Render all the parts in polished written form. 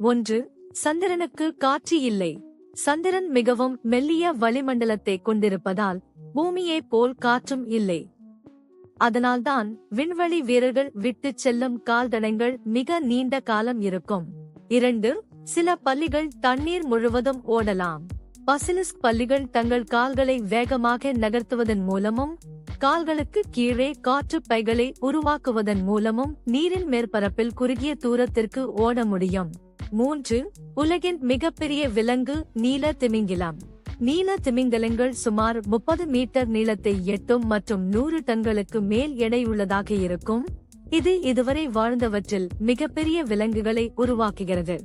1. சந்திரனுக்கு காற்று இல்லை. சந்திரன் மிகவும் மெல்லிய வளிமண்டலத்தை கொண்டிருப்பதால் பூமியைப் போல் காற்றும் இல்லை. அதனால்தான் விண்வெளி வீரர்கள் விட்டுச் செல்லும் கால்தடங்கள் மிக நீண்ட காலம் இருக்கும். 2. சில பல்லிகள் தண்ணீர் முழுவதும் ஓடலாம். பசிலிஸ்க் பல்லிகள் தங்கள் கால்களை வேகமாக நகர்த்துவதன் மூலமும் கால்களுக்கு கீழே காற்று பைகளை உருவாக்குவதன் மூலமும் நீரின் மேற்பரப்பில் குறுகிய தூரத்திற்கு ஓட முடியும். 3. உலகின் மிகப்பெரிய விலங்கு நீல திமிங்கிலம். நீல திமிங்கலங்கள் சுமார் 30 மீட்டர் நீளத்தை எட்டும் மற்றும் 100 டன்களுக்கு மேல் எடையுள்ளதாக இருக்கும். இது இதுவரை வாழ்ந்தவற்றில் மிகப்பெரிய விலங்குகளை உருவாக்குகிறது.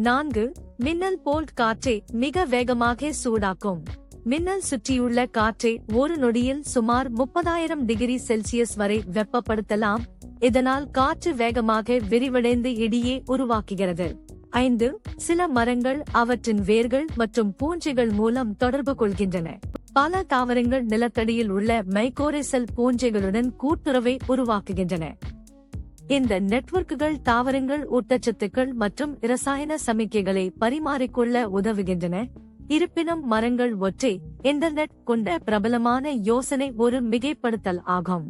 4. மின்னல் போல்ட் காற்றை மிக வேகமாக சூடாக்கும். மின்னல் சுற்றியுள்ள காற்றை ஒரு நொடியில் சுமார் 30,000 டிகிரி செல்சியஸ் வரை வெப்பப்படுத்தலாம். இதனால் காற்று வேகமாக விரிவடைந்து இடியை உருவாக்குகிறது. 5. சில மரங்கள் அவற்றின் வேர்கள் மற்றும் பூஞ்சைகள் மூலம் தொடர்பு கொள்கின்றன. பல தாவரங்கள் நிலத்தடியில் உள்ள மைக்கோரைசல் பூஞ்சைகளுடன் கூட்டுறவை உருவாக்குகின்றன. இந்த நெட்வொர்க்குகள் தாவரங்கள் ஊட்டச்சத்துக்கள் மற்றும் இரசாயன சமிக்கைகளை பரிமாறிக்கொள்ள உதவுகின்றன. இருப்பினும் மரங்கள் ஒற்றை இன்டர்நெட் கொண்ட பிரபலமான யோசனை ஒரு மிகைப்படுத்தல் ஆகும்.